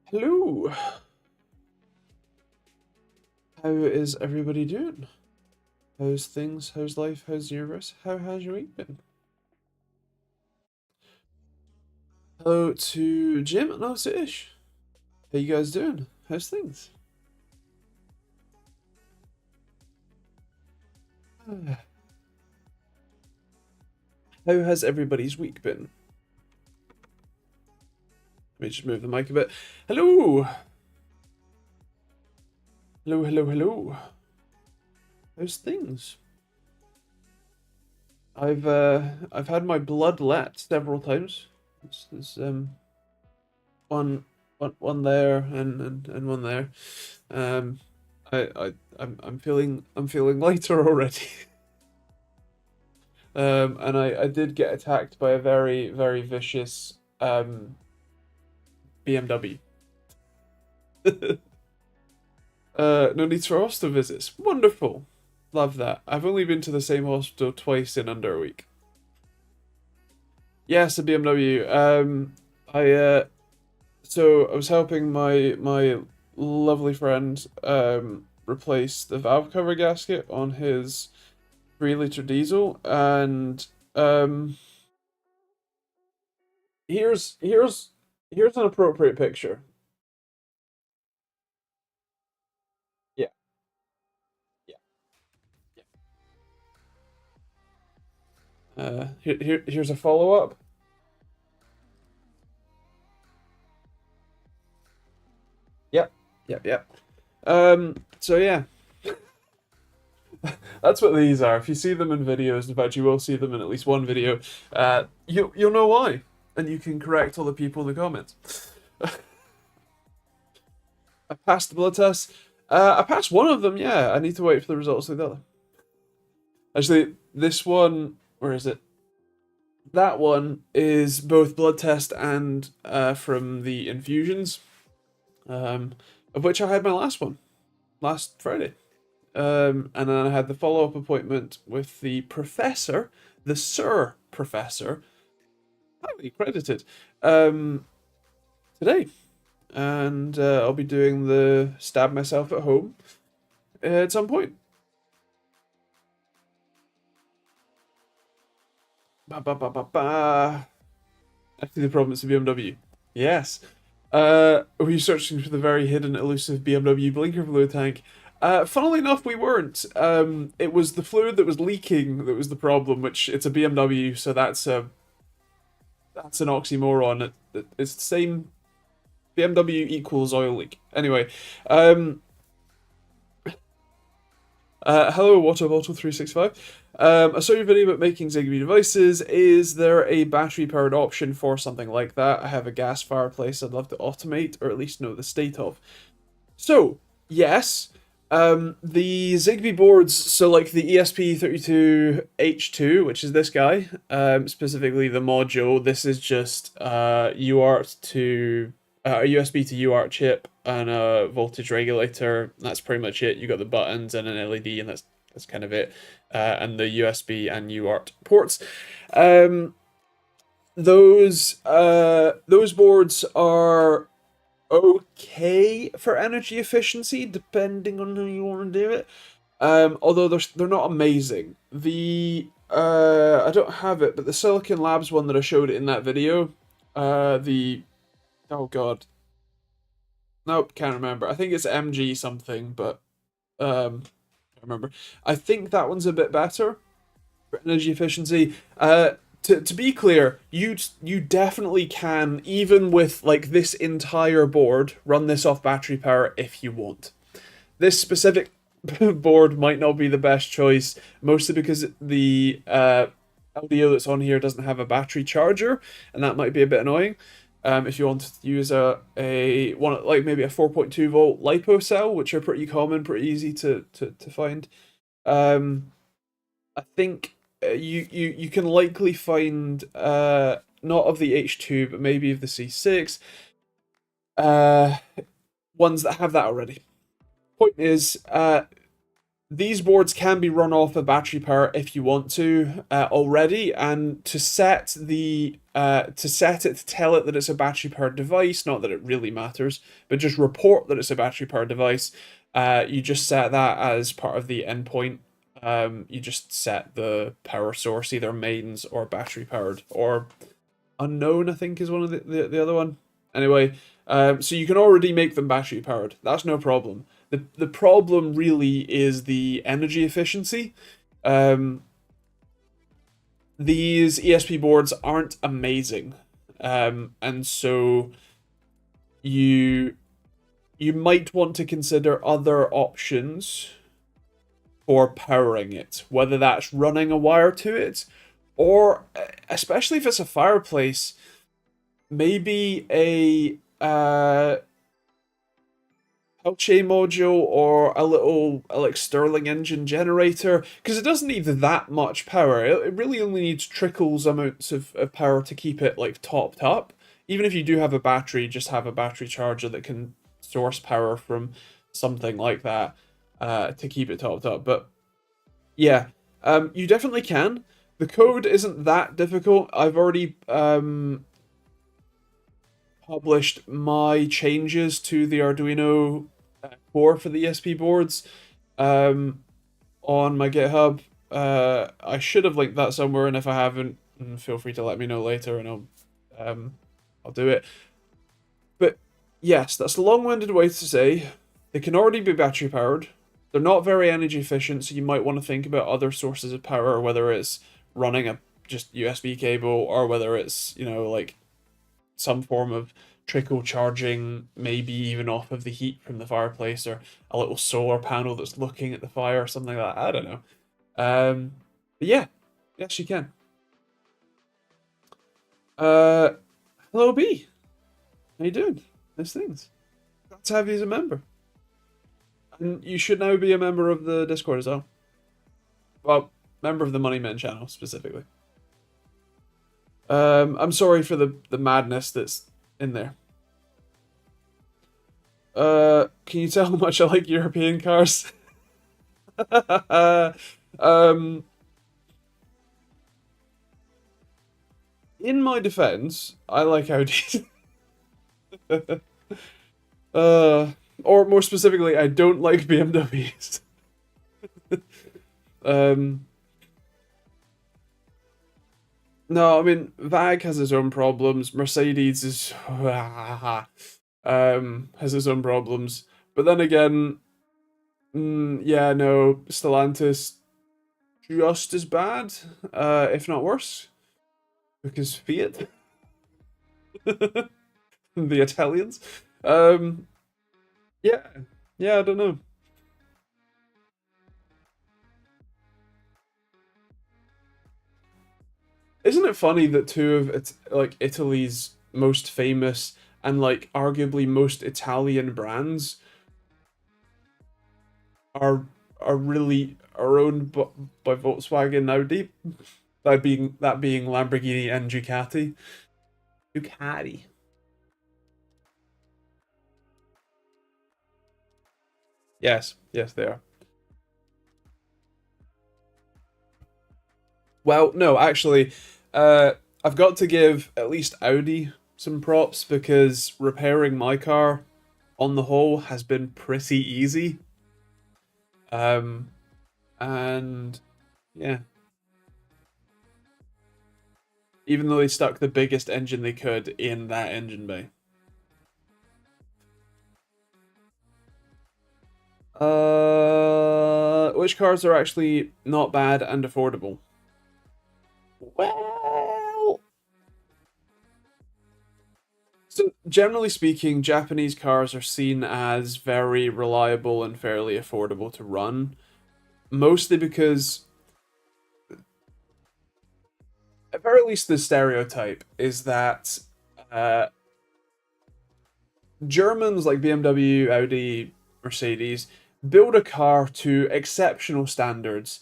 Hello. How is everybody doing? How's things? How's life? How's the universe? How has your week been? Hello to Jim and hello to Ish. How you guys doing? How's things? How has everybody's week been? Let me just move the mic a bit. Hello. Hello, hello, hello. How's things? I've had my blood let several times. There's one there and one there. Um, I'm feeling lighter already. And I did get attacked by a very vicious BMW. No need for hospital visits. Wonderful. Love that. I've only been to the same hospital twice in under a week. Yes, a BMW. So I was helping my lovely friend replace the valve cover gasket on his 3 liter diesel, and here's an appropriate picture. Yeah, yeah, yeah. Here's a follow up. Yep, yep, yep. So yeah, that's what these are. If you see them in videos, in fact, you will see them in at least one video. You'll know why, and you can correct all the people in the comments. I passed the blood test. I passed one of them. Yeah, I need to wait for the results of the other. Actually, this one, where is it? That one is both blood test and from the infusions, of which I had my last one last Friday. And then I had the follow-up appointment with the professor, the Sir Professor, highly credited, today. And I'll be doing the stab myself at home at some point. Ba ba ba ba ba. Actually, the problem is the BMW. Yes. Were you searching for the very hidden, elusive BMW blinker fluid tank? Funnily enough, we weren't. It was the fluid that was leaking that was the problem, which it's a BMW, so that's an oxymoron. It's the same. BMW equals oil leak. Anyway, hello, Water Bottle 365. I saw your video about making ZigBee devices. Is there a battery-powered option for something like that? I have a gas fireplace I'd love to automate, or at least know the state of. So, yes, the ZigBee boards, so like the ESP32H2, which is this guy, specifically the module, this is just UART to a USB to UART chip and a voltage regulator. That's pretty much it. You got the buttons and an LED, and that's kind of it. And the USB and UART ports. Those boards are okay for energy efficiency, depending on how you want to do it. Although they're not amazing. The I don't have it, but the Silicon Labs one that I showed in that video, the oh god, nope, can't remember. I think it's MG something, but can't remember. I think that one's a bit better for energy efficiency. To be clear, you definitely can, even with like this entire board, run this off battery power if you want. This specific board might not be the best choice, mostly because the LDO that's on here doesn't have a battery charger, and that might be a bit annoying. If you want to use a one like maybe a 4.2 volt LiPo cell, which are pretty common, pretty easy to find. I think you can likely find not of the H2 but maybe of the C6 ones that have that already. Point is, these boards can be run off a battery power if you want to already, and to set it to tell it that it's a battery powered device, not that it really matters, but just report that it's a battery powered device. You just set that as part of the endpoint. You just set the power source, either mains or battery powered, or unknown, I think is one of the other one. Anyway, so you can already make them battery powered. That's no problem. The problem really is the energy efficiency. Um, these ESP boards aren't amazing, and so you you might want to consider other options for powering it, whether that's running a wire to it, or especially if it's a fireplace, maybe a Pelche module or a little like Stirling engine generator, because it doesn't need that much power. It really only needs trickles amounts of power to keep it like topped up. Even if you do have a battery, just have a battery charger that can source power from something like that to keep it topped up. But yeah, you definitely can. The code isn't that difficult. I've already published my changes to the Arduino core for the ESP boards on my GitHub. I should have linked that somewhere, and if I haven't, feel free to let me know later, and I'll do it. But yes, that's a long-winded way to say they can already be battery powered. They're not very energy efficient, so you might want to think about other sources of power, whether it's running a just USB cable or whether it's, like some form of trickle charging, maybe even off of the heat from the fireplace, or a little solar panel that's looking at the fire or something like that. I don't know. But yeah, yes, you can. Uh, Hello B. How you doing? Nice things. Glad to have you as a member. And you should now be a member of the Discord as well. Well, member of the Money Men channel specifically. I'm sorry for the madness that's in there. Can you tell how much I like European cars? um, in my defense, I like Audi. Or more specifically, I don't like BMWs. um, no, I mean VAG has its own problems. Mercedes is has its own problems, but then again, yeah, no, Stellantis just as bad, if not worse, because Fiat, the Italians. Um, yeah, yeah, I don't know. Isn't it funny that two of Italy's most famous and like arguably most Italian brands are are owned by Volkswagen and Audi, that being Lamborghini and Ducati. Ducati. Yes, yes, they are. Well, no, actually, I've got to give at least Audi some props because repairing my car, on the whole, has been pretty easy. Um, and yeah, even though they stuck the biggest engine they could in that engine bay. Which cars are actually not bad and affordable? Well, so generally speaking, Japanese cars are seen as very reliable and fairly affordable to run, mostly because, at very least, the stereotype is that uh, Germans like BMW, Audi, Mercedes build a car to exceptional standards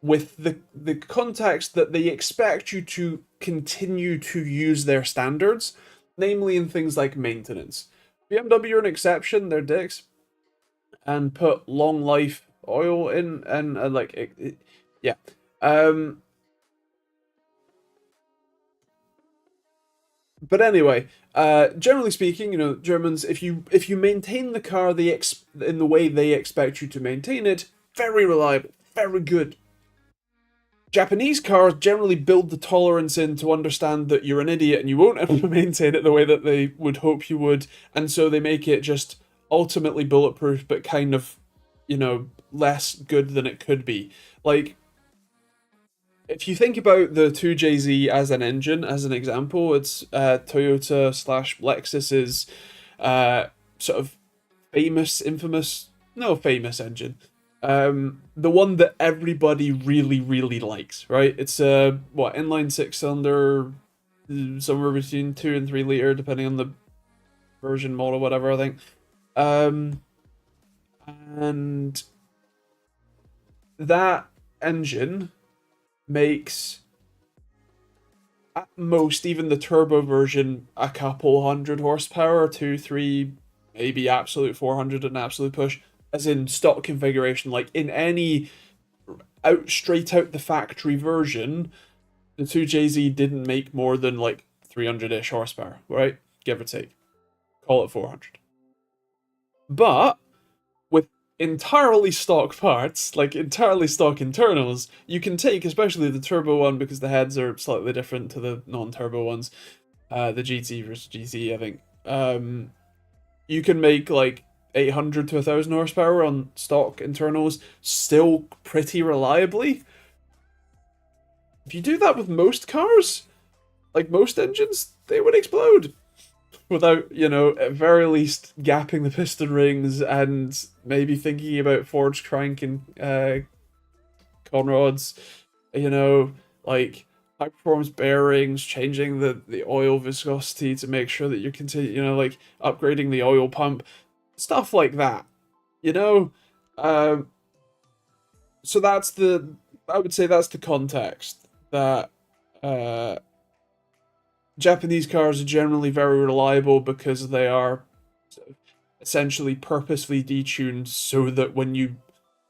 with the context that they expect you to continue to use their standards, namely in things like maintenance. BMW are an exception, they're dicks, and put long life oil in, and like yeah. Um, but anyway, generally speaking, you know, Germans, if you maintain the car in the way they expect you to maintain it, very reliable, very good. Japanese cars generally build the tolerance in to understand that you're an idiot and you won't ever maintain it the way that they would hope you would, and so they make it just ultimately bulletproof, but kind of, you know, less good than it could be. Like, if you think about the 2JZ as an engine, as an example, it's Toyota slash Lexus's sort of infamous, no, famous engine. The one that everybody really, really likes, right? It's a what, inline six cylinder, somewhere between 2 and 3 liter, depending on the version, model, whatever. I think. Um, and that engine makes at most, even the turbo version, a couple 100 horsepower, two, three, maybe absolute 400 and absolute push, as in stock configuration. Like in any straight out the factory version, the 2JZ didn't make more than like 300-ish horsepower, right? Give or take. Call it 400. But with entirely stock parts, like entirely stock internals, you can take, especially the turbo one, because the heads are slightly different to the non-turbo ones. The GT versus GT, I think. You can make like 800 to 1,000 horsepower on stock internals still pretty reliably. If you do that with most cars, like most engines, they would explode without, you know, at very least gapping the piston rings and maybe thinking about forged crank and conrods, you know, like high performance bearings, changing the oil viscosity to make sure that you continue, you know, like upgrading the oil pump, stuff like that, you know. Um, so that's I would say that's the context that uh, Japanese cars are generally very reliable because they are essentially purposely detuned so that when you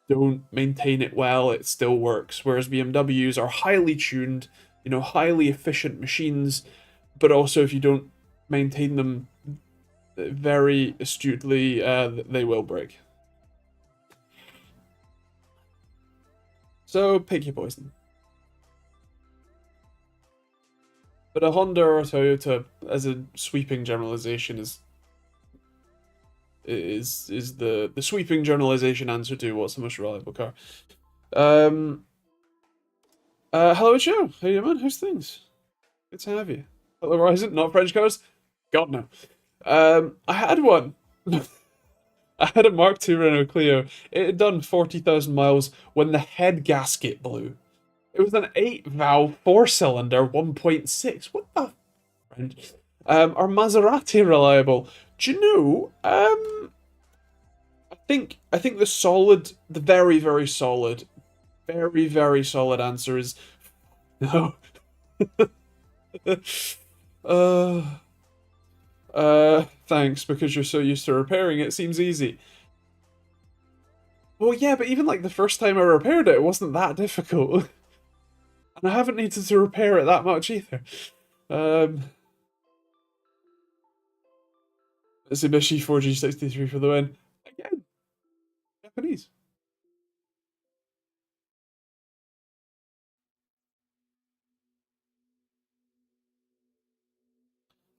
don't maintain it well, it still works. Whereas BMWs are highly tuned, you know, highly efficient machines, but also if you don't maintain them very astutely, they will break. So pick your poison. But a Honda or a Toyota, as a sweeping generalization, is the sweeping generalization answer to what's the most reliable car. Um, hello, Joe. How you man? How's things? Good to have you. Hello, Horizon. Not French cars. God no. I had one. I had a Mark II Renault Clio. It had done 40,000 miles when the head gasket blew. It was an 8-valve 4-cylinder 1.6. What the? Are Maserati reliable? Do you know? I think the very very solid, very very solid answer is no. uh, thanks, because you're so used to repairing it. Seems easy. Well, yeah, but even like the first time I repaired it, it wasn't that difficult, and I haven't needed to repair it that much either. Um, Mitsubishi 4G63 for the win. Again, Japanese.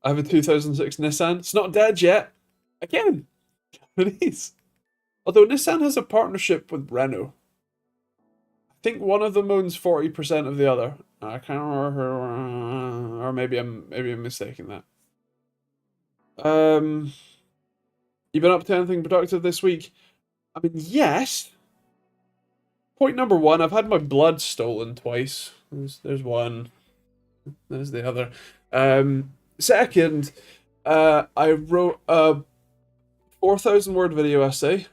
I have a 2006 Nissan. It's not dead yet. Again, Japanese. Although Nissan has a partnership with Renault. I think one of them owns 40% of the other. I can't remember, or maybe I'm mistaking that. Um, you been up to anything productive this week? I mean, yes. Point number one: I've had my blood stolen twice. There's one. There's the other. Second, I wrote a 4,000 word video essay,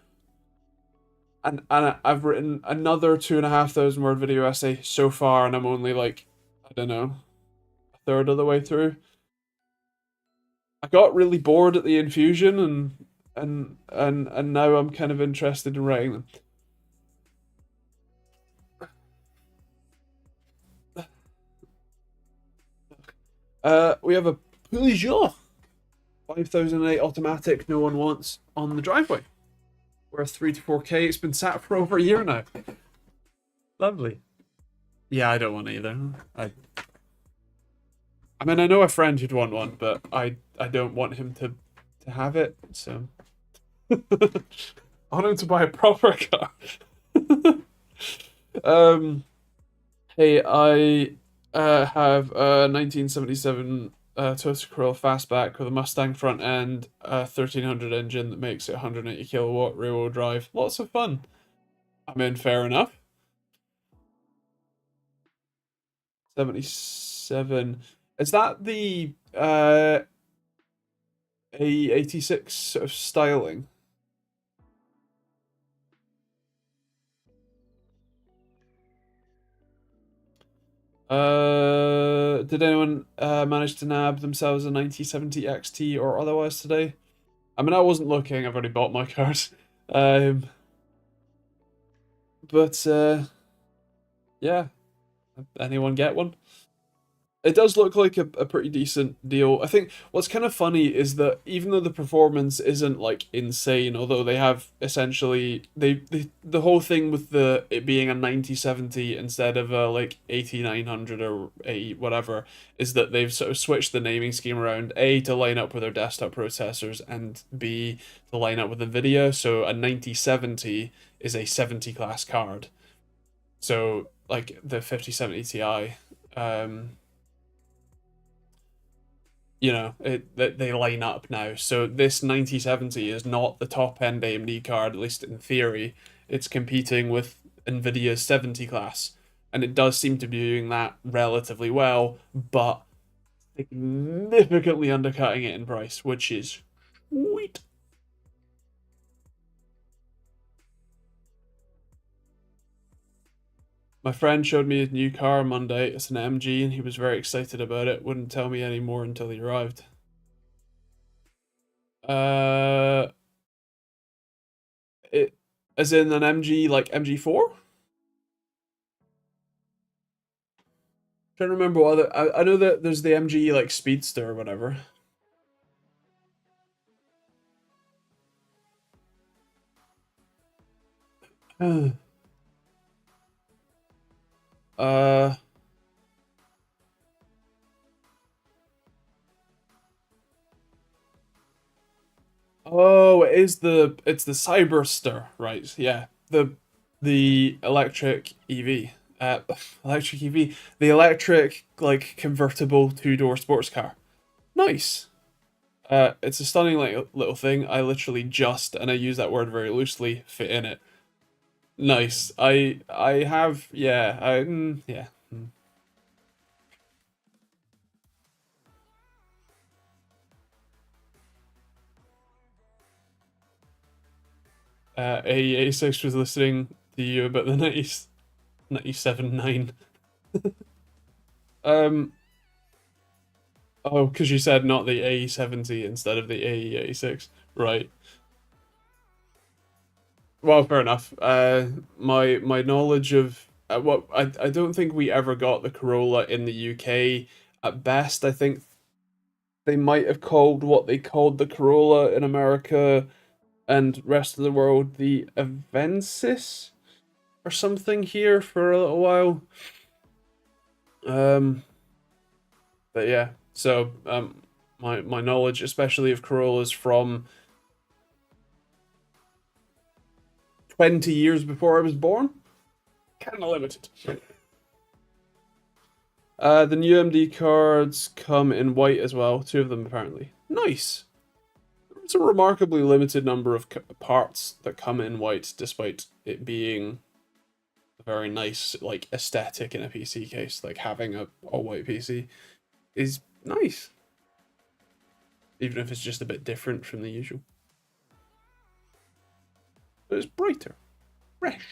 and I've written another 2,500 word video essay so far, and I'm only like, I don't know, a third of the way through. I got really bored at the infusion, and now I'm kind of interested in writing them. We have a Peugeot 5008 automatic no one wants on the driveway. Worth 3 to 4K. It's been sat for over a year now. Lovely. Yeah, I don't want either. I mean, I know a friend who'd want one, but I don't want him to have it. So I want him to buy a proper car. um, hey, I have a 1977 Toyota Corolla Fastback with a Mustang front end, a 1300 engine that makes it 180 kilowatt rear wheel drive. Lots of fun. I mean, fair enough. 77. Is that the A86 sort of styling? Did anyone manage to nab themselves a 9070 XT or otherwise today? I mean, I wasn't looking. I've already bought my cars. Um, but yeah, anyone get one? It does look like a pretty decent deal. I think what's kind of funny is that even though the performance isn't like insane, although they have essentially the whole thing with the it being a 9070 instead of a like 8900 or 80 whatever is that they've sort of switched the naming scheme around, A, to line up with their desktop processors, and B, to line up with Nvidia. So a 9070 is a 70 class card. So like the 5070 Ti, they line up now. So this 9070 is not the top end AMD card, at least in theory. It's competing with Nvidia's 70 class, and it does seem to be doing that relatively well, but significantly undercutting it in price, which is sweet. My friend showed me his new car Monday. It's an MG, and he was very excited about it. Wouldn't tell me any more until he arrived. Uh, it as in an MG like MG4. Trying to remember what other. I know that there's the MG like Speedster or whatever. uh. Oh, it's the Cyberster, right? Yeah, the electric EV, electric EV, the electric like convertible two-door sports car. Nice. It's a stunning like little thing. I literally just, and I use that word very loosely, fit in it. Nice. I have, yeah, yeah. A6 was listening to you about the 97.9. Um, oh, because you said not the A70 instead of the A86. Right. Well, fair enough. My knowledge of what I don't think we ever got the Corolla in the UK. At best, I think they might have called what they called the Corolla in America and rest of the world the Avensis or something here for a little while. Um, but yeah, so my knowledge, especially of Corollas from 20 years before I was born, kind of limited. The new MD cards come in white as well, two of them apparently. Nice. It's a remarkably limited number of parts that come in white, despite it being a very nice like aesthetic in a PC case. Like having a all white PC is nice, even if it's just a bit different from the usual. But it's brighter, fresh.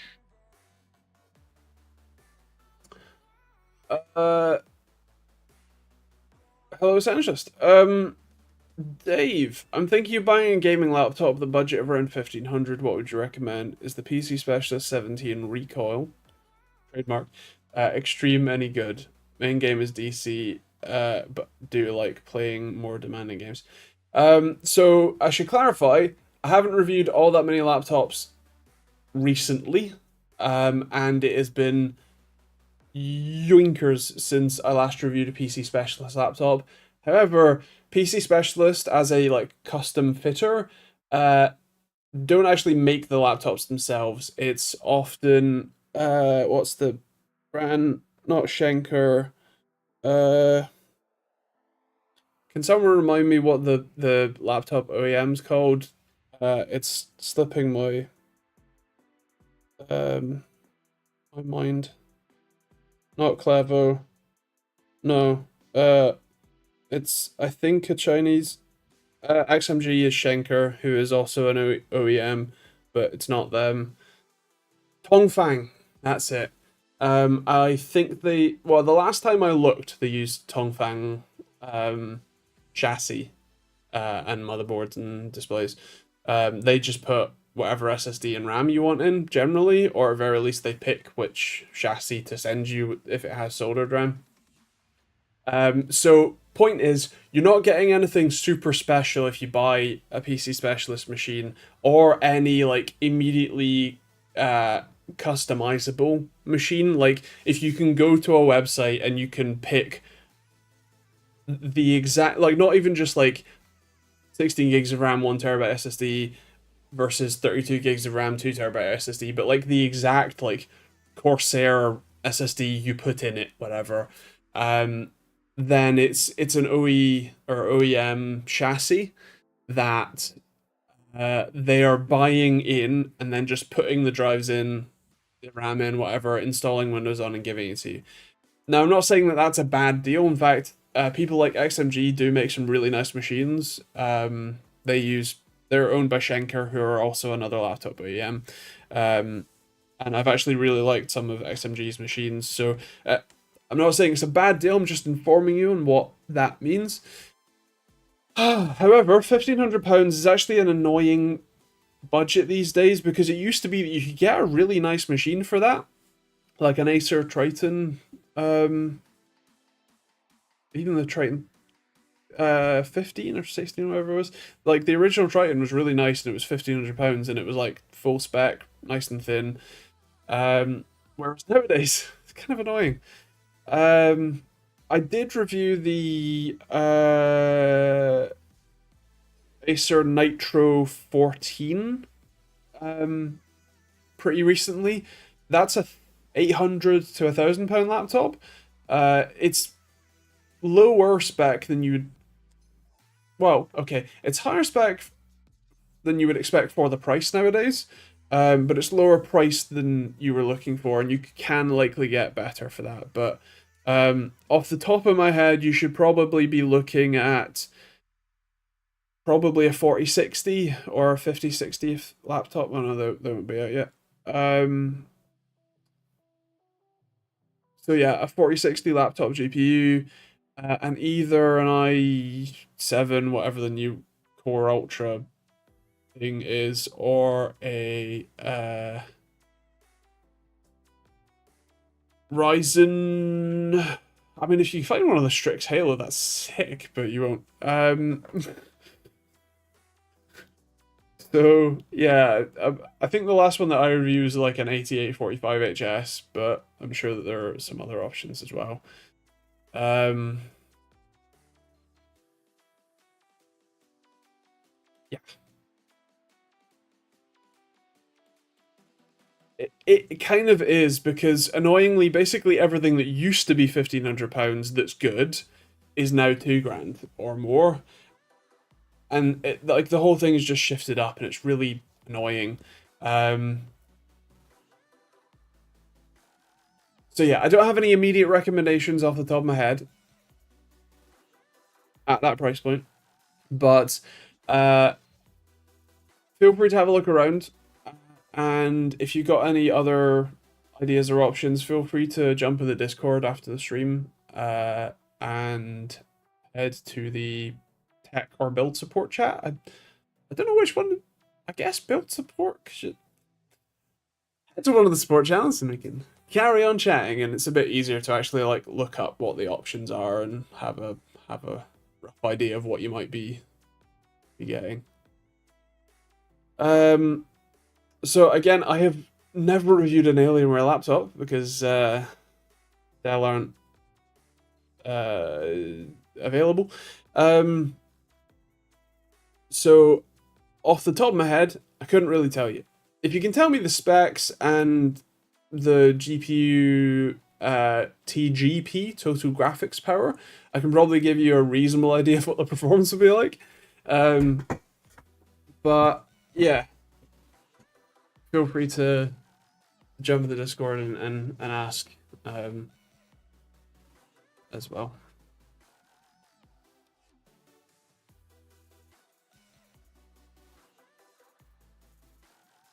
Uh, hello, Essentialist. Dave, I'm thinking of buying a gaming laptop with a budget of around 1500. What would you recommend? Is the PC Specialist 17 Recoil trademark extreme any good? Main game is DC. but do like playing more demanding games. So I should clarify, I haven't reviewed all that many laptops recently, and it has been yoinkers since I last reviewed a PC Specialist laptop. However, PC Specialist as a like custom fitter, don't actually make the laptops themselves. It's often what's the brand? Not Schenker. Uh, can someone remind me what the laptop OEM's called? It's slipping um my mind. Not Clevo. No. It's I think a Chinese. XMG is Schenker, who is also an OEM, but it's not them. Tongfang, that's it. I think the last time I looked, they used Tongfang chassis and motherboards and displays. They just put whatever SSD and RAM you want in generally, or at very least they pick which chassis to send you if it has soldered RAM. So point is, you're not getting anything super special if you buy a PC Specialist machine or any like immediately customizable machine. Like if you can go to a website and you can pick the exact, like not even just like 16 gigs of RAM, 1 terabyte SSD versus 32 gigs of RAM, 2 terabyte SSD, but like the exact like Corsair SSD you put in it, whatever. Then it's an OE or OEM chassis that they are buying in and then just putting the drives in, the RAM in, whatever, installing Windows on and giving it to you. Now, I'm not saying that that's a bad deal. In fact, people like XMG do make some really nice machines. They're owned by Schenker, who are also another laptop OEM. And I've actually really liked some of XMG's machines. So I'm not saying it's a bad deal, I'm just informing you on what that means. However, £1,500 is actually an annoying budget these days because it used to be that you could get a really nice machine for that. Like an Acer Triton, even the Triton 15 or 16, whatever it was. Like the original Triton was really nice and it was £1,500 and it was like full spec, nice and thin. Whereas nowadays, it's kind of annoying. I did review the Acer Nitro 14 pretty recently. That's a £800 to £1,000 laptop. It's lower spec than you would. Well, okay, it's higher spec than you would expect for the price nowadays. But it's lower price than you were looking for, and you can likely get better for that. But off the top of my head, you should probably be looking at probably a 4060 or a 5060 laptop. Oh no, they won't be out yet. So yeah, a 4060 laptop GPU, and either an i7, whatever the new Core Ultra thing is, or a Ryzen. I mean, if you find one of the Strix Halo, that's sick, but you won't. So yeah, I think the last one that I reviewed was like an 8845HS, but I'm sure that there are some other options as well. Yeah. It kind of is, because annoyingly, basically everything that used to be £1,500 that's good is now £2,000 or more, and like the whole thing is just shifted up, and it's really annoying. So yeah, I don't have any immediate recommendations off the top of my head at that price point, but feel free to have a look around. And if you got any other ideas or options, feel free to jump in the Discord after the stream and head to the tech or build support chat. I don't know which one. I guess build support. Head to one of the support channels and we can carry on chatting, and it's a bit easier to actually like look up what the options are and have a rough idea of what you might be getting. So again, I have never reviewed an Alienware laptop because Dell aren't available. So off the top of my head, I couldn't really tell you. If you can tell me the specs and the GPU TGP, total graphics power, I can probably give you a reasonable idea of what the performance will be like. But yeah, feel free to jump in the Discord and ask as well.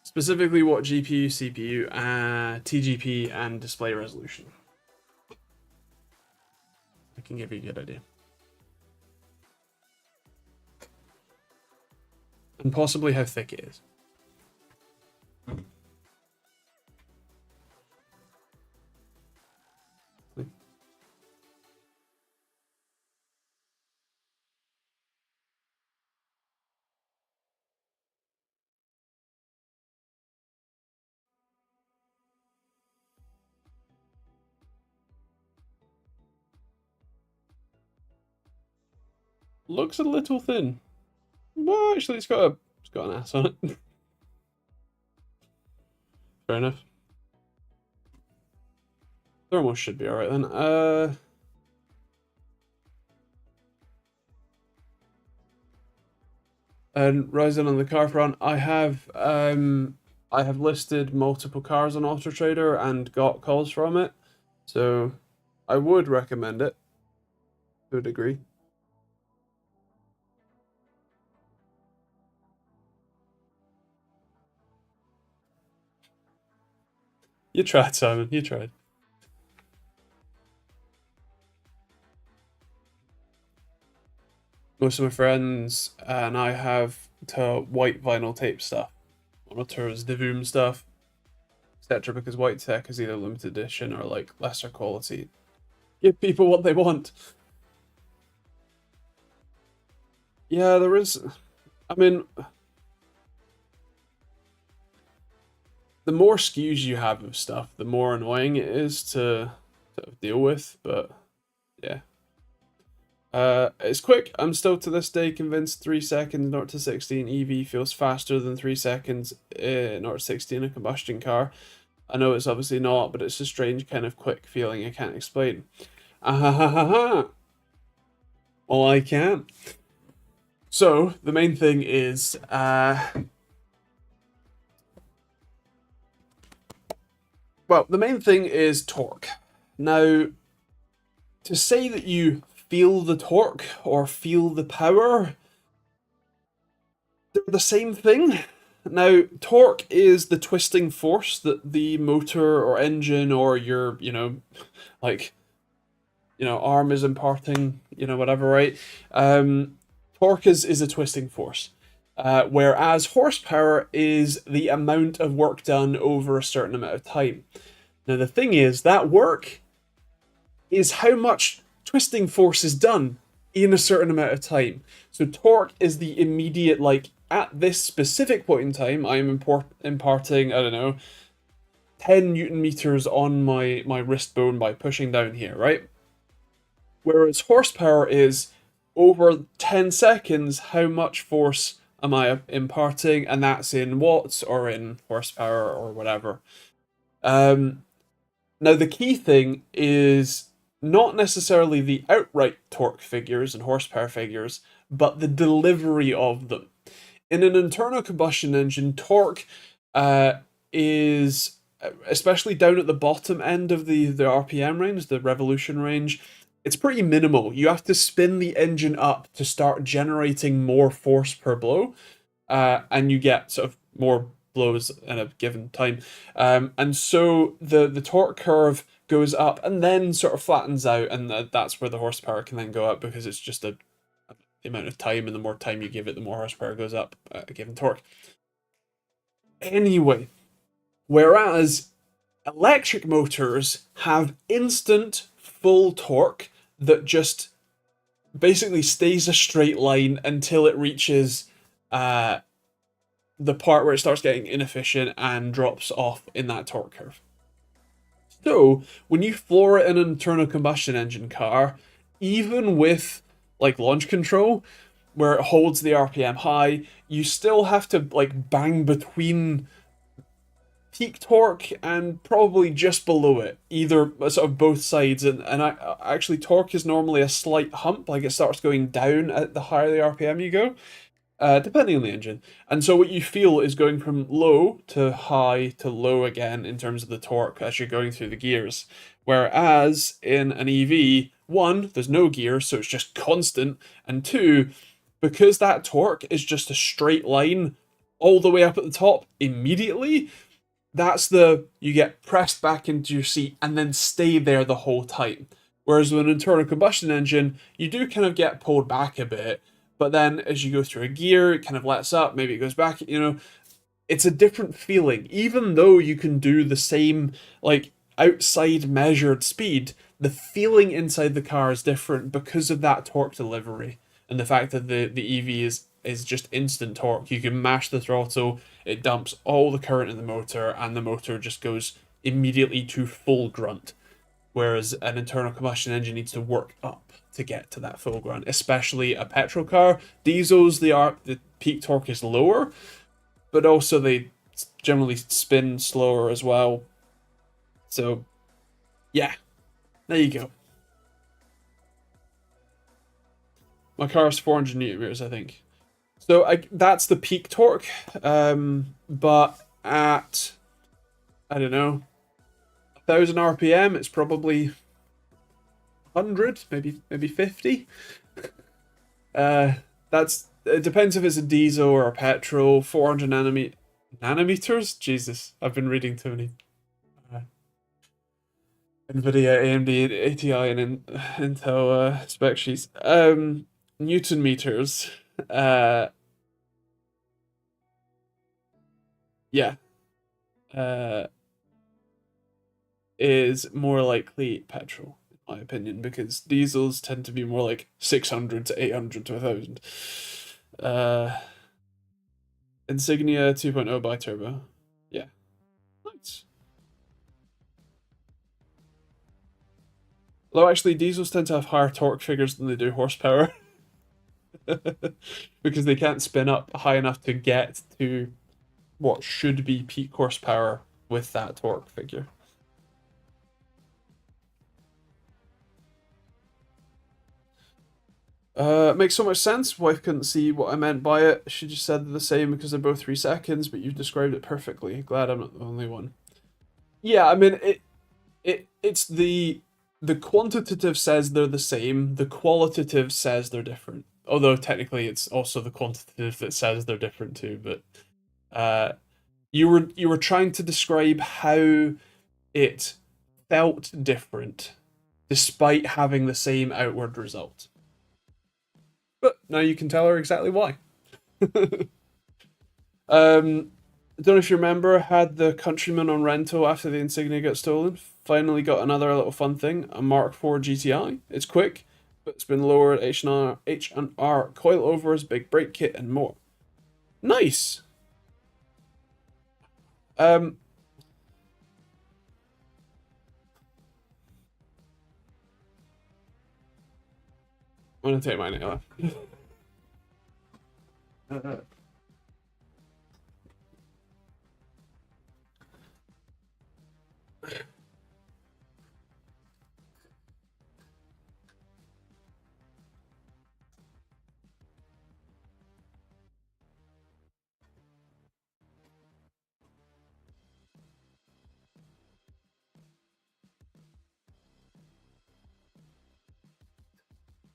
Specifically, what GPU, CPU, TGP, and display resolution. I can give you a good idea. And possibly how thick it is. Looks a little thin. Well, actually, it's got an ass on it. Fair enough. Thermal should be alright then. And Ryzen on the car front, I have listed multiple cars on AutoTrader and got calls from it, so I would recommend it to a degree. You tried, Simon. You tried. Most of my friends and I have to white vinyl tape stuff, monitors, Divoom stuff, etc. Because white tech is either limited edition or like lesser quality. Give people what they want. Yeah, there is. I mean, the more SKUs you have of stuff, the more annoying it is to deal with. But yeah. It's quick. I'm still to this day convinced 3 seconds 0 to 60 in EV feels faster than 3 seconds 0 to 60 in a combustion car. I know it's obviously not, but it's a strange kind of quick feeling I can't explain. Well, I can. So the main thing is the main thing is torque. Now, to say that you feel the torque or feel the power, they're the same thing. Now, torque is the twisting force that the motor or engine or your, arm is imparting, whatever, right? Torque is a twisting force. Whereas horsepower is the amount of work done over a certain amount of time. Now, the thing is, that work is how much twisting force is done in a certain amount of time. So torque is the immediate, like, at this specific point in time, I'm imparting, I don't know, 10 Newton meters on my wrist bone by pushing down here, right? Whereas horsepower is over 10 seconds, how much force am I imparting? And that's in watts or in horsepower or whatever. Now, the key thing is not necessarily the outright torque figures and horsepower figures, but the delivery of them. In an internal combustion engine, torque is, especially down at the bottom end of the RPM range, the revolution range, it's pretty minimal. You have to spin the engine up to start generating more force per blow, and you get sort of more blows in a given time. And so the torque curve goes up and then sort of flattens out, and that's where the horsepower can then go up because it's just the amount of time, and the more time you give it, the more horsepower goes up at a given torque. Anyway, whereas Electric motors have instant full torque that just basically stays a straight line until it reaches uh, the part where it starts getting inefficient and drops off in that torque curve. So when you floor it in an internal combustion engine car, even with like launch control, where it holds the RPM high, you still have to like bang between peak torque and probably just below it, either sort of both sides. And actually, torque is normally a slight hump, like it starts going down at the higher the RPM you go, depending on the engine. And so what you feel is going from low to high to low again in terms of the torque as you're going through the gears. Whereas in an EV, one, there's no gears, so it's just constant, and two, because that torque is just a straight line all the way up at the top immediately, that's the you get pressed back into your seat and then stay there the whole time. Whereas with an internal combustion engine, you do kind of get pulled back a bit, but then as you go through a gear, it kind of lets up, maybe it goes back, it's a different feeling. Even though you can do the same, like, outside measured speed, the feeling inside the car is different because of that torque delivery and the fact that the EV is just instant torque. You can mash the throttle, it dumps all the current in the motor, and the motor just goes immediately to full grunt. Whereas an internal combustion engine needs to work up to get to that full grunt, especially a petrol car. Diesels, the peak torque is lower, but also they generally spin slower as well. So, yeah, there you go. My car is 400 newton meters, I think. So that's the peak torque, but at, I don't know, 1,000 RPM, it's probably 100, maybe 50. It depends if it's a diesel or a petrol. 400 nanometers. Jesus, I've been reading too many NVIDIA, AMD, ATI, and Intel spec sheets. Newton meters. Yeah. Is more likely petrol, in my opinion, because diesels tend to be more like 600 to 800 to 1,000. Insignia 2.0 bi-turbo. Yeah. Nice. Although actually, diesels tend to have higher torque figures than they do horsepower. Because they can't spin up high enough to get to what should be peak horsepower with that torque figure. Makes so much sense. Wife couldn't see what I meant by it. She just said they're the same because they're both 3 seconds, but you've described it perfectly. Glad I'm not the only one. Yeah, I mean it's the quantitative says they're the same, the qualitative says they're different. Although technically it's also the quantitative that says they're different too, but you were trying to describe how it felt different despite having the same outward result. But now you can tell her exactly why. I don't know if you remember, had the Countryman on rental after the Insignia got stolen. Finally got another little fun thing, a Mark IV GTI. It's quick, but it's been lowered, H&R coilovers, big brake kit, and more. Nice. I'm gonna take mine anyway.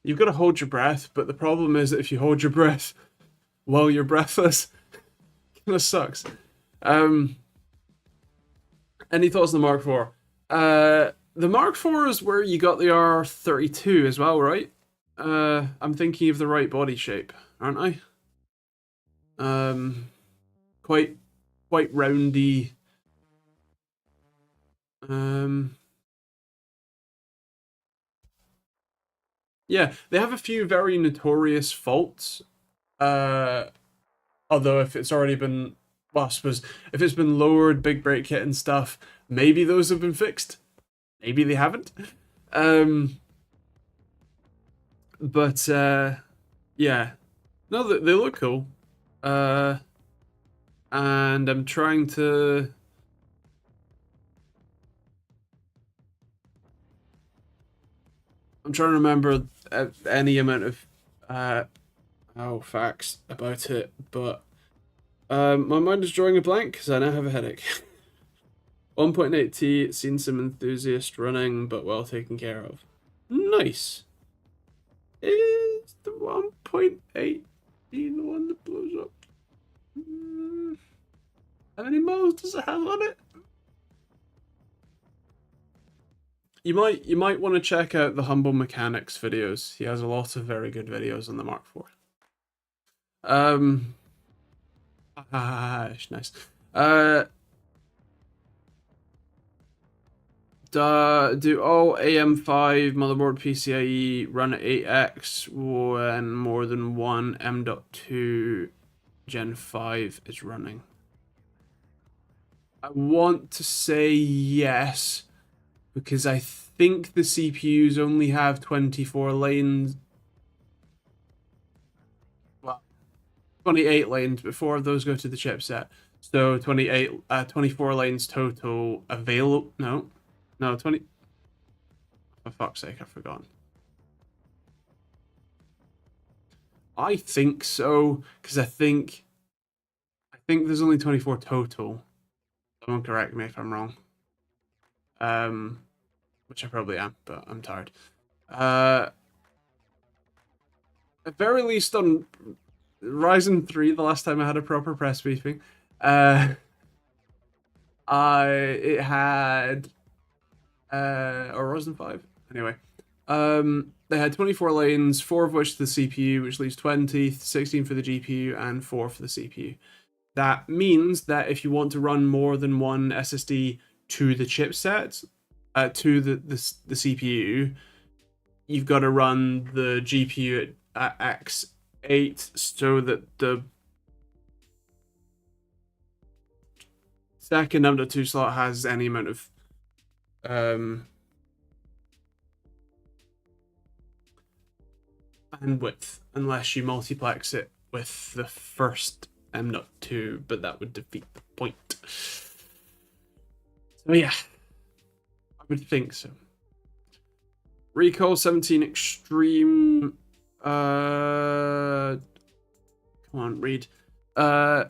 You've got to hold your breath, but the problem is that if you hold your breath while you're breathless, it kind of sucks. Any thoughts on the Mark IV? The Mark IV is where you got the R32 as well, right? I'm thinking of the right body shape, aren't I? Quite roundy. Yeah, they have a few very notorious faults. Uh, Although if it's already been, well, I suppose if it's been lowered, big break kit and stuff, maybe those have been fixed. Maybe they haven't. Um, but yeah, no, they look cool. Uh, and I'm trying to remember any amount of uh facts about it, but my mind is drawing a blank because I now have a headache. 1.8T, seen some enthusiast running, but well taken care of. Nice. Is the 1.8 the one that blows up? How many miles does it have on it? You might want to check out the Humble Mechanics videos. He has a lot of very good videos on the Mark IV. Um, nice. Do all AM5 motherboard PCIe run at 8x when more than one M.2 Gen 5 is running? I want to say yes, because I think the CPUs only have 24 lanes. Well, 28 lanes before those go to the chipset. So 24 lanes total available. No, 20. For fuck's sake, I've forgotten. I think so, because I think there's only 24 total. Someone correct me if I'm wrong. Which I probably am, but I'm tired. At very least on Ryzen 3, the last time I had a proper press briefing, it had or Ryzen 5. Anyway. They had 24 lanes, 4 of which to the CPU, which leaves 20, 16 for the GPU, and 4 for the CPU. That means that if you want to run more than one SSD to the chipset, to the CPU, you've got to run the GPU at X8 so that the second M.2 slot has any amount of bandwidth, unless you multiplex it with the first M.2, but that would defeat the point. So yeah, I would think so. Recall 17 Extreme. Come on, read. i9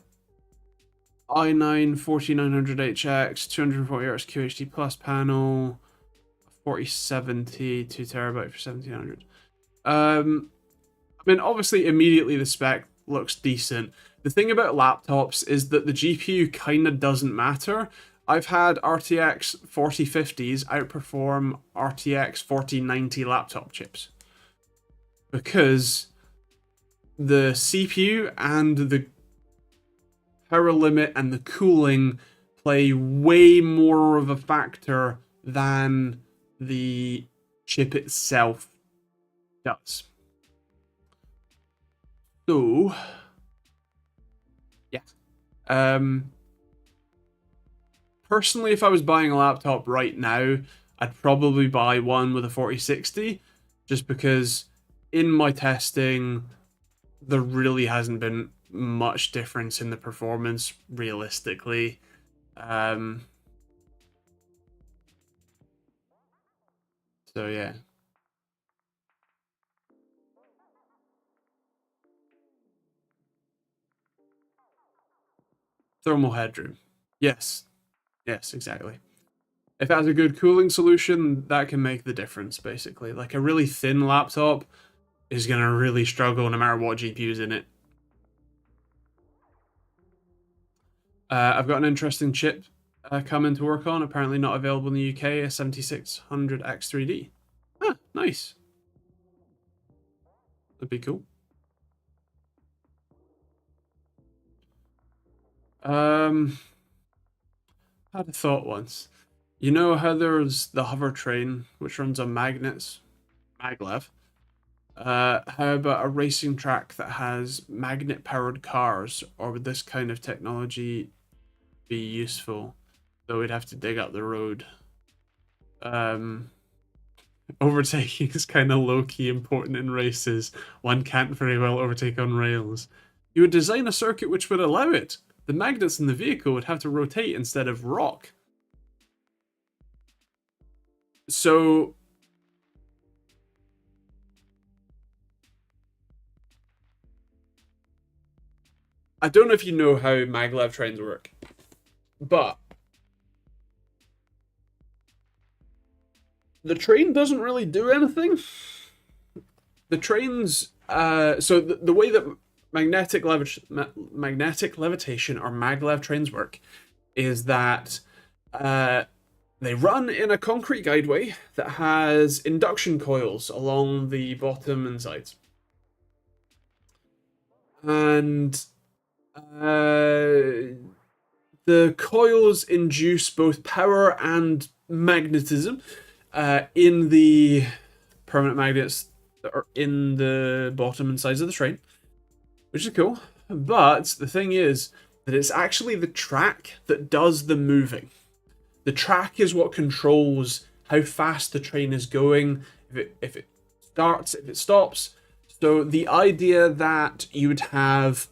4900HX, 240Hz QHD plus panel, 4070, 2TB for 1700. I mean, obviously, immediately the spec looks decent. The thing about laptops is that the GPU kind of doesn't matter. I've had RTX 4050s outperform RTX 4090 laptop chips because the CPU and the power limit and the cooling play way more of a factor than the chip itself does. So, yeah. Personally, if I was buying a laptop right now, I'd probably buy one with a 4060, just because in my testing, there really hasn't been much difference in the performance, realistically. So yeah. Thermal headroom. Yes. Yes, exactly. If it has a good cooling solution, that can make the difference, basically. Like a really thin laptop is going to really struggle no matter what GPU's in it. I've got an interesting chip coming to work on, apparently not available in the UK, a 7600X3D. Ah, nice. That'd be cool. I had a thought once. You know how there's the hover train, which runs on magnets, maglev? How about a racing track that has magnet-powered cars, or would this kind of technology be useful? Though we'd have to dig up the road. Um, Overtaking is kind of low-key important in races. One can't very well overtake on rails. You would design a circuit which would allow it. The magnets in the vehicle would have to rotate instead of rock. So I don't know if you know how maglev trains work, but the train doesn't really do anything. The trains, so the way that magnetic levitation or maglev trains work is that they run in a concrete guideway that has induction coils along the bottom and sides. And the coils induce both power and magnetism in the permanent magnets that are in the bottom and sides of the train, which is cool. But the thing is that it's actually the track that does the moving. The track is what controls how fast the train is going, if it starts, if it stops. So the idea that you would have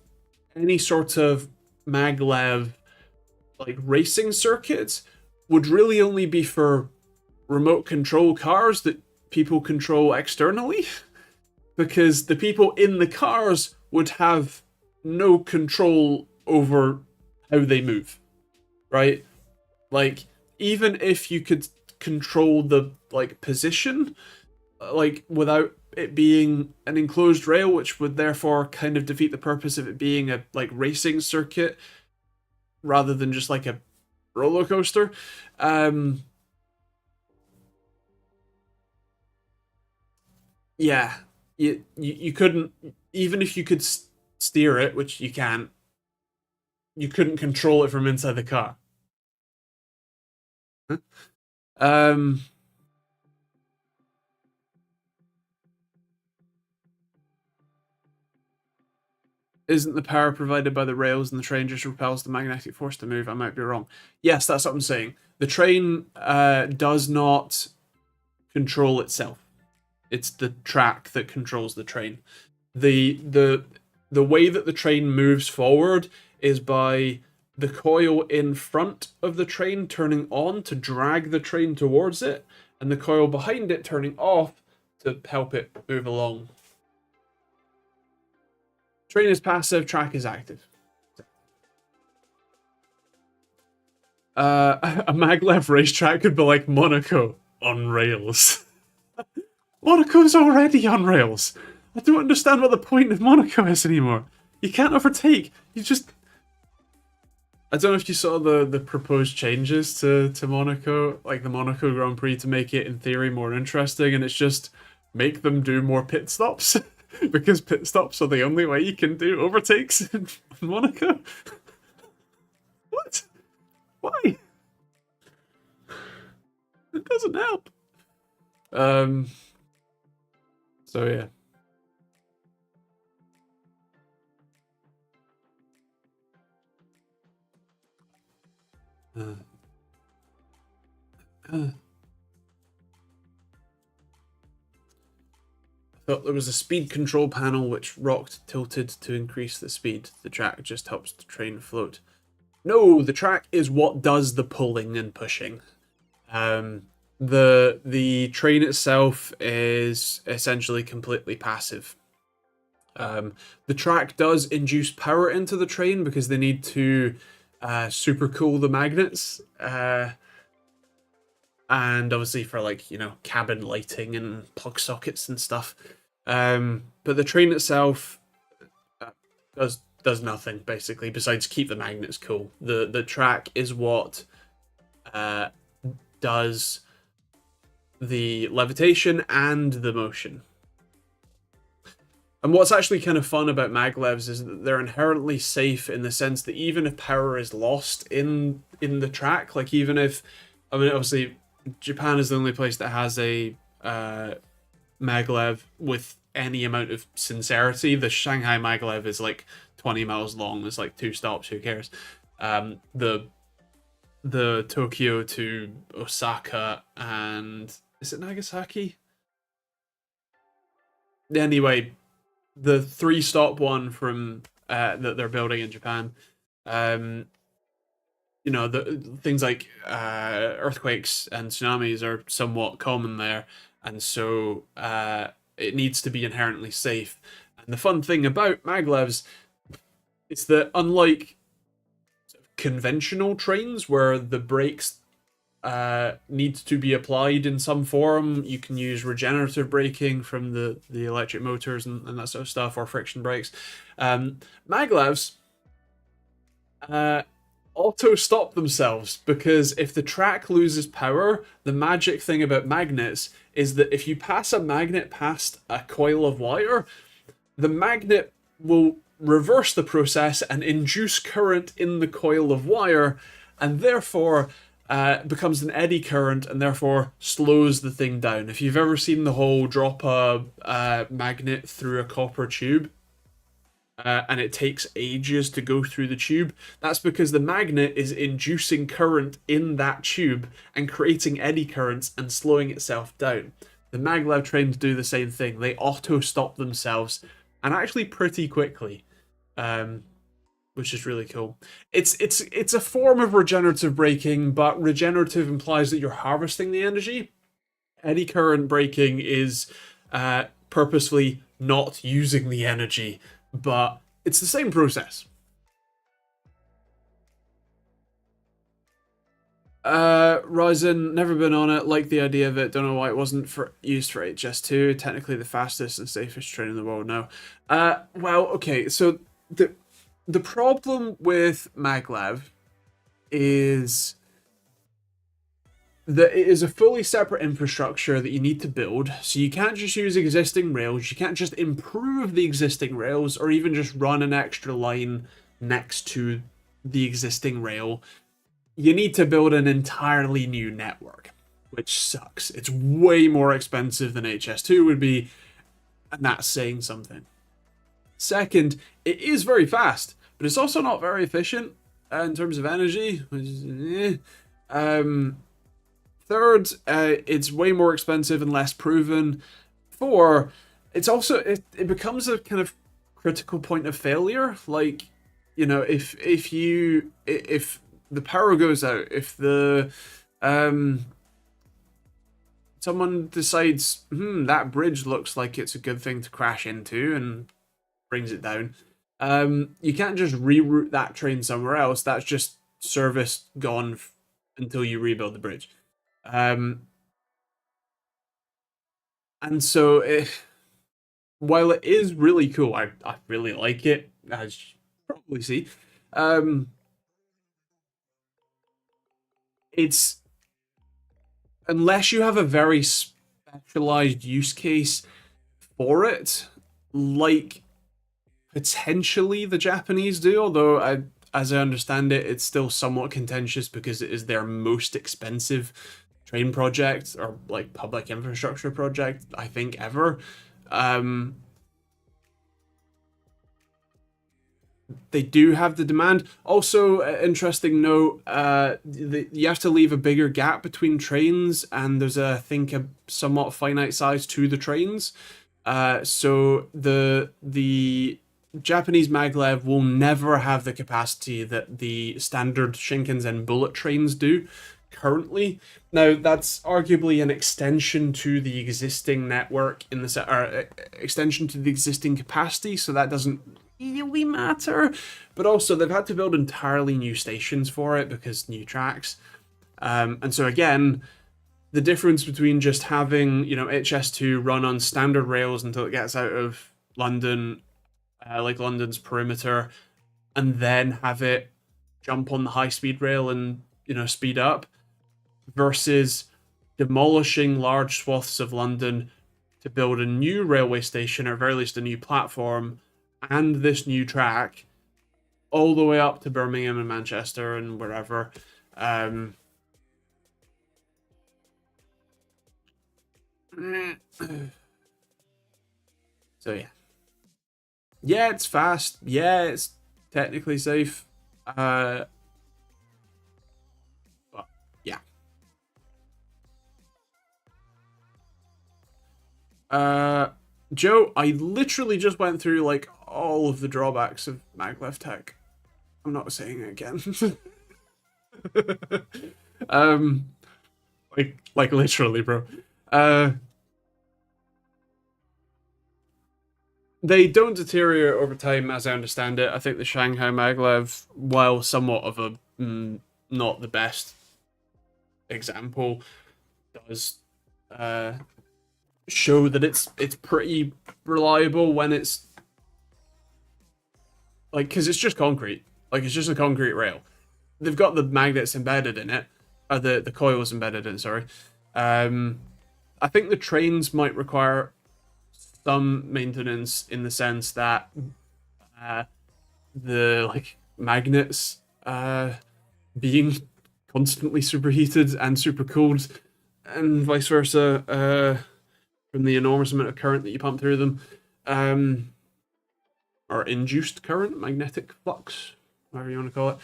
any sort of maglev like racing circuits would really only be for remote control cars that people control externally, because the people in the cars would have no control over how they move, right? Like, even if you could control the like position, like without it being an enclosed rail, which would therefore kind of defeat the purpose of it being a like racing circuit rather than just like a roller coaster. Yeah, you couldn't, even if you could steer it, which you can't. You couldn't control it from inside the car. Um, isn't the power provided by the rails and the train just repels the magnetic force to move? I might be wrong. Yes, that's what I'm saying. The train does not control itself. It's the track that controls the train. The way that the train moves forward is by the coil in front of the train turning on to drag the train towards it, and the coil behind it turning off to help it move along. Train is passive, track is active. A maglev racetrack could be like Monaco on rails. Monaco's already on rails. I don't understand what the point of Monaco is anymore. You can't overtake. You just. I don't know if you saw the proposed changes to Monaco, like the Monaco Grand Prix, to make it in theory more interesting, and it's just make them do more pit stops. Because pit stops are the only way you can do overtakes in Monaco. What? Why? It doesn't help. So yeah. Thought there was a speed control panel which rocked tilted to increase the speed. The track just helps the train float. No, the track is what does the pulling and pushing. The train itself is essentially completely passive. The track does induce power into the train because they need to super cool the magnets. And obviously for like, you know, cabin lighting and plug sockets and stuff. But the train itself does nothing basically besides keep the magnets cool. The track is what does the levitation and the motion. And what's actually kind of fun about maglevs is that they're inherently safe in the sense that even if power is lost in the track, like even if I mean, obviously, Japan is the only place that has a maglev with any amount of sincerity. The Shanghai maglev is like 20 miles long. There's like 2 stops. Who cares? The Tokyo to Osaka and is it Nagasaki? Anyway, the 3 stop one from that they're building in Japan. Um, the things like earthquakes and tsunamis are somewhat common there, and so it needs to be inherently safe. And the fun thing about maglevs is that unlike conventional trains where the brakes need to be applied in some form, you can use regenerative braking from the electric motors and that sort of stuff, or friction brakes. Maglevs auto stop themselves, because if the track loses power, the magic thing about magnets is that if you pass a magnet past a coil of wire, the magnet will reverse the process and induce current in the coil of wire, and therefore becomes an eddy current, and therefore slows the thing down. If you've ever seen the whole drop a magnet through a copper tube, and it takes ages to go through the tube, that's because the magnet is inducing current in that tube and creating eddy currents and slowing itself down. The maglev trains do the same thing. They auto-stop themselves, and actually pretty quickly, which is really cool. It's a form of regenerative braking, but regenerative implies that you're harvesting the energy. Eddy current braking is purposefully not using the energy, but it's the same process. Ryzen, never been on it, like the idea of it, don't know why it wasn't used for HS2, technically the fastest and safest train in the world now. Well, okay, so the problem with maglev is that it is a fully separate infrastructure that you need to build, so you can't just use existing rails, you can't just improve the existing rails, or even just run an extra line next to the existing rail. You need to build an entirely new network, which sucks. It's way more expensive than HS2 would be, and that's saying something. Second, it is very fast, but it's also not very efficient in terms of energy. Third, it's way more expensive and less proven. Four, it's also it becomes a kind of critical point of failure. Like, if the power goes out, if the someone decides that bridge looks like it's a good thing to crash into and brings it down, you can't just reroute that train somewhere else. That's just service gone until you rebuild the bridge. And so while it is really cool, I really like it, as you probably see. It's, unless you have a very specialized use case for it, like potentially the Japanese do, although as I understand it, it's still somewhat contentious because it is their most expensive train project, or like public infrastructure project, I think, ever. They do have the demand. Also, interesting note, you have to leave a bigger gap between trains, and there's I think a somewhat finite size to the trains. So the Japanese maglev will never have the capacity that the standard Shinkansen bullet trains do currently. Now, that's arguably an extension to the existing network in the or extension to the existing capacity, so that doesn't really matter. But also, they've had to build entirely new stations for it because new tracks. And so again, the difference between just having HS2 run on standard rails until it gets out of London, like London's perimeter, and then have it jump on the high-speed rail and speed up, versus demolishing large swaths of London to build a new railway station, or at very least a new platform, and this new track, all the way up to Birmingham and Manchester and wherever. So yeah, it's fast. Yeah, it's technically safe. But yeah. Uh, Joe, I literally just went through like all of the drawbacks of maglev tech. I'm not saying it again. um, like literally, bro. Uh, they don't deteriorate over time, as I understand it. I think the Shanghai maglev, while somewhat of a not the best example, does uh, show that it's pretty reliable when it's like, because it's just concrete, like it's just a concrete rail. They've got the magnets embedded in it, the coils embedded in. Sorry, I think the trains might require some maintenance in the sense that uh, the like magnets being constantly superheated and super cooled, and vice versa, from the enormous amount of current that you pump through them, or induced current, magnetic flux, whatever you want to call it.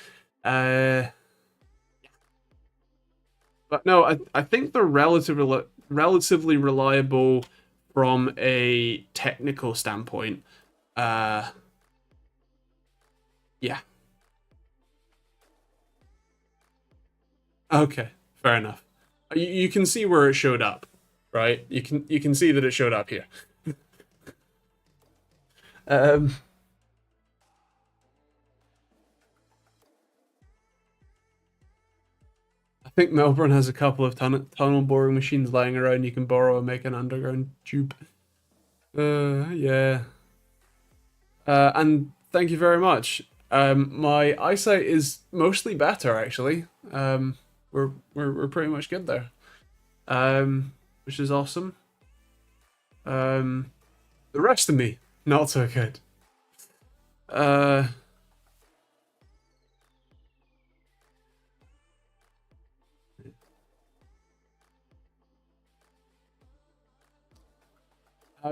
But no, I think they're relatively reliable from a technical standpoint. Uh, yeah. Okay, fair enough. You can see where it showed up, right? You can see that it showed up here. Um, I think Melbourne has a couple of tunnel boring machines lying around you can borrow and make an underground tube. Yeah. And thank you very much. My eyesight is mostly better actually. We're pretty much good there. Which is awesome. Um, the rest of me not so good. Uh,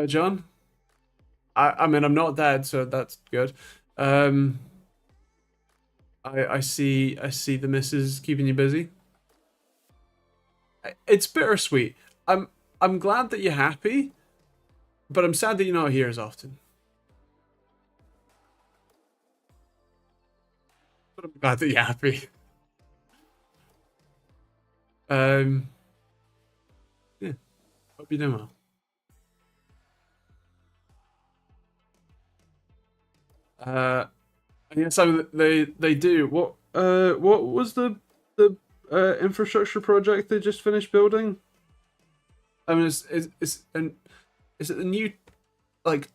John. I mean I'm not dead, so that's good. Um, I see the missus keeping you busy. It's bittersweet. I'm glad that you're happy, but I'm sad that you're not here as often. But I'm glad that you're happy. Um, yeah. Hope you're doing well. Uh, yeah. So they do. What was the infrastructure project they just finished building? I mean, is it the new like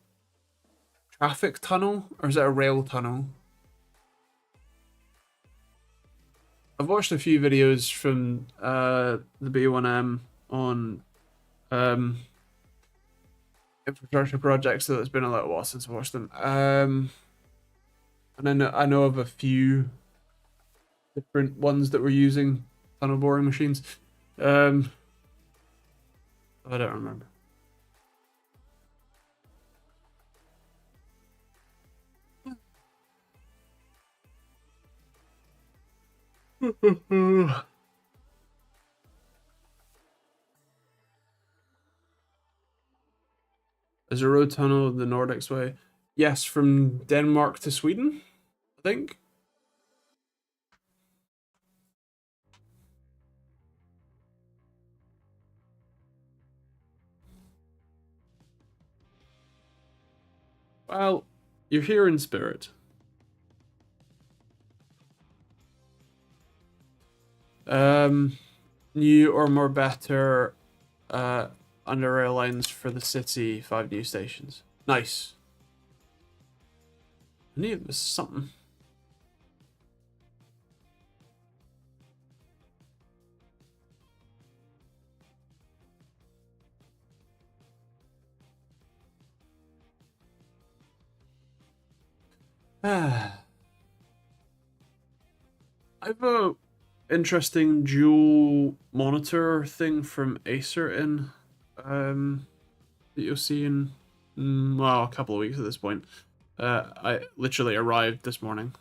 traffic tunnel or is it a rail tunnel? I've watched a few videos from the B1M on um infrastructure projects, so it's been a little while since I watched them. And I know of a few different ones that were using tunnel boring machines. Um, I don't remember. Is a road tunnel the Nordics way? Yes, from Denmark to Sweden, I think. Well, you're here in spirit. Um, New or more better uh underrail lines for the city, 5 new stations. Nice. I knew it was something. Ah, I have a interesting dual monitor thing from Acer in. that you'll see in well, a couple of weeks at this point. I literally arrived this morning.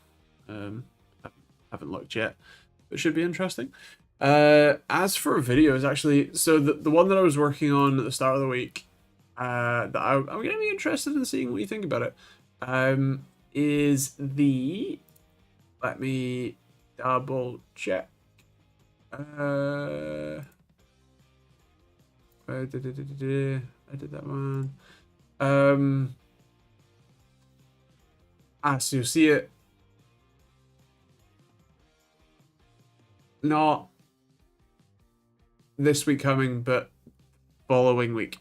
Um, haven't looked yet. It should be interesting. As for videos, actually, so the one that I was working on at the start of the week, that I'm going to be interested in seeing what you think about it, is the, let me double check. I did that one. So you'll see it not this week coming, but following week.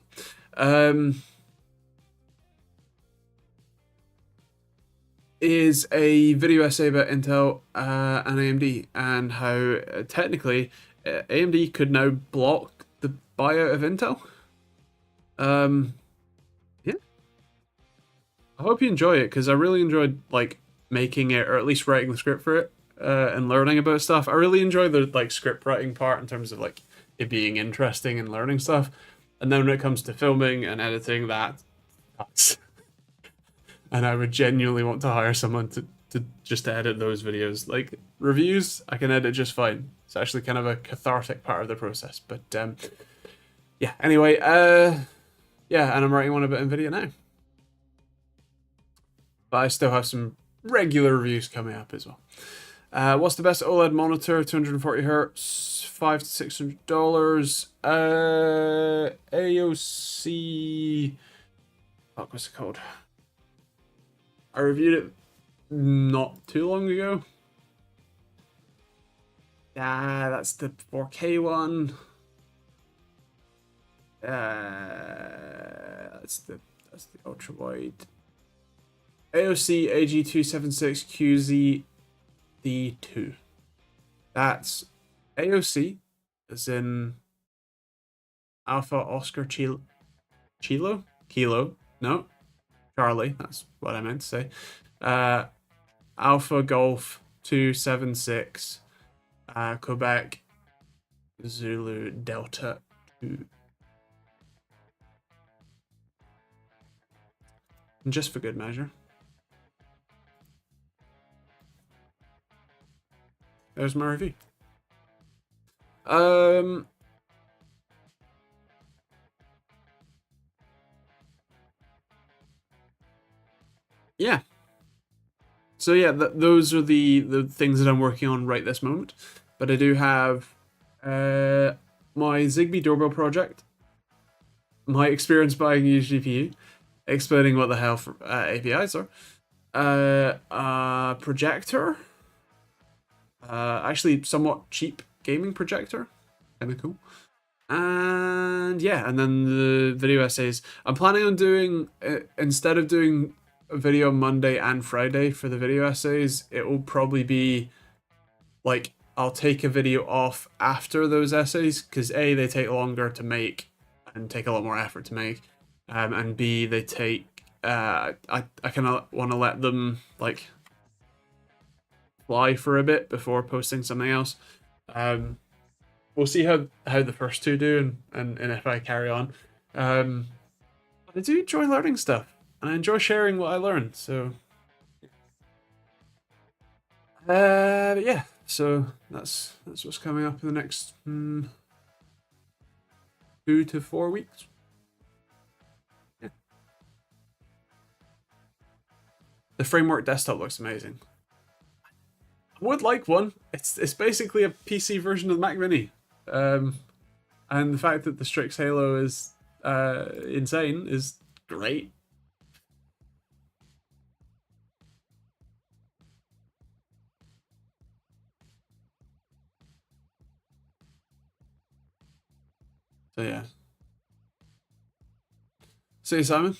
Is a video essay about Intel and AMD and how technically AMD could now block the buyout of Intel. Yeah, I hope you enjoy it because I really enjoyed like making it, or at least writing the script for it and learning about stuff. I really enjoy the like script writing part in terms of like it being interesting and learning stuff. And then when it comes to filming and editing, that sucks. And I would genuinely want to hire someone to just edit those videos. Like reviews, I can edit just fine. It's actually kind of a cathartic part of the process. But yeah. Anyway, yeah, and I'm writing one about Nvidia now. But I still have some regular reviews coming up as well. What's the best OLED monitor? 240 hertz, $500 to $600. AOC. Fuck, what's it called? I reviewed it not too long ago. Yeah, that's the 4K one. That's the ultra wide. AOC AG276QZ D2. That's AOC, as in Alpha Oscar Kilo? No, Charlie. That's what I meant to say. Alpha Golf 276 Quebec Zulu Delta 2. And just for good measure, there's my review. Yeah. So yeah, those are the things that I'm working on right this moment. But I do have my ZigBee doorbell project, my experience buying a used GPU, explaining what the hell APIs are, a projector, actually somewhat cheap gaming projector, kind of cool. And yeah, and then the video essays. I'm planning on doing, instead of doing a video Monday and Friday for the video essays, it will probably be like I'll take a video off after those essays because A, they take longer to make and take a lot more effort to make, and B, they take I kind of want to let them like fly for a bit before posting something else. We'll see how the first two do and if I carry on. I do enjoy learning stuff and I enjoy sharing what I learn. So, but yeah. So that's what's coming up in the next 2 to 4 weeks. Yeah. The framework desktop looks amazing. I would like one. It's basically a PC version of the Mac Mini. And the fact that the Strix Halo is insane is great. So yeah. See you, Simon.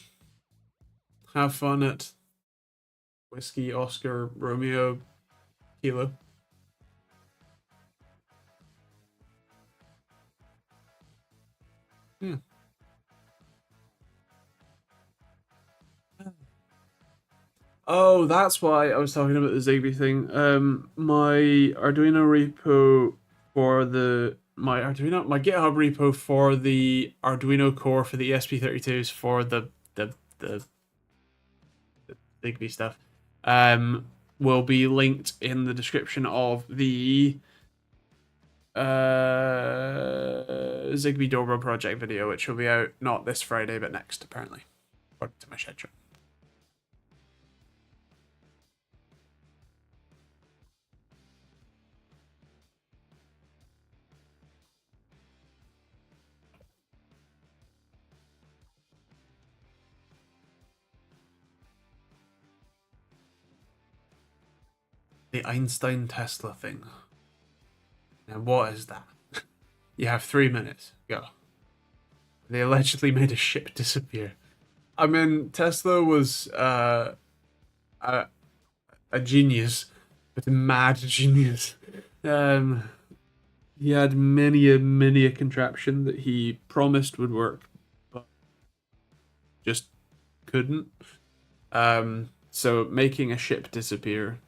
Have fun at Whiskey Oscar Romeo Kilo. Yeah. Oh, that's why I was talking about the ZigBee thing. My Arduino repo for the my GitHub repo for the Arduino core for the ESP32s for the Zigbee stuff will be linked in the description of the Zigbee doorbell project video, which will be out not this Friday but next, apparently, according to my schedule. The Einstein Tesla thing. Now, what is that? You have 3 minutes. Go. They allegedly made a ship disappear. I mean, Tesla was a genius, but a mad genius. He had many a contraption that he promised would work, but just couldn't. So making a ship disappear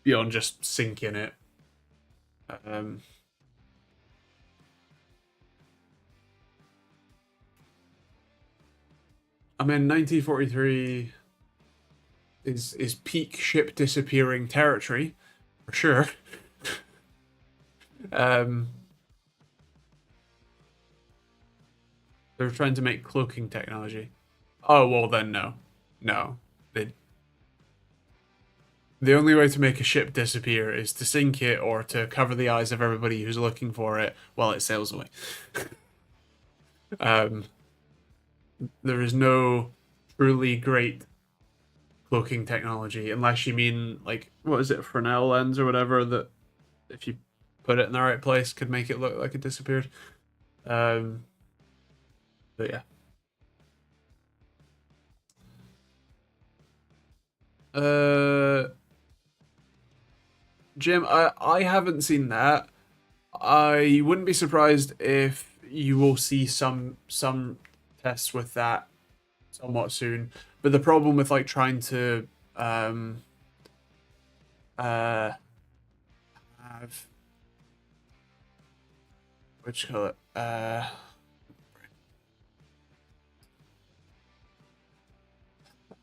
beyond just sinking it. I mean, 1943 is peak ship disappearing territory, for sure. They're trying to make cloaking technology. Oh, well then no. The only way to make a ship disappear is to sink it or to cover the eyes of everybody who's looking for it while it sails away. There is no truly great cloaking technology, unless you mean, like, what is it, Fresnel lens or whatever, that if you put it in the right place could make it look like it disappeared. But yeah. Jim, I haven't seen that. I wouldn't be surprised if you will see some tests with that somewhat soon. But the problem with like trying to have what you call it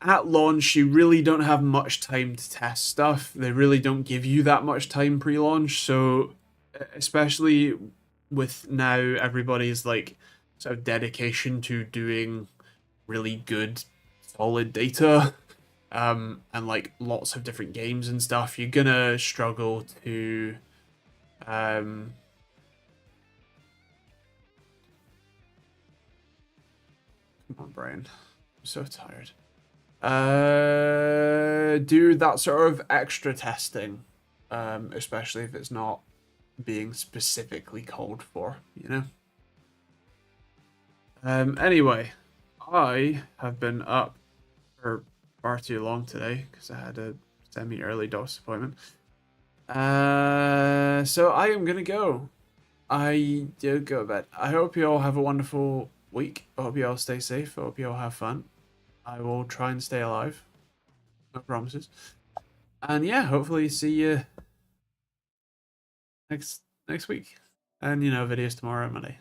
at launch, you really don't have much time to test stuff. They really don't give you that much time pre-launch. So, especially with now everybody's like sort of dedication to doing really good, solid data, and like lots of different games and stuff, you're gonna struggle to, come on, brain, I'm so tired. Do that sort of extra testing, especially if it's not being specifically called for, you know? Anyway, I have been up for far too long today because I had a semi-early doctor's appointment. So I am gonna go. I do go to bed. I hope you all have a wonderful week. I hope you all stay safe. I hope you all have fun. I will try and stay alive. No promises. And yeah, hopefully see you next week. And you know, videos tomorrow, Monday.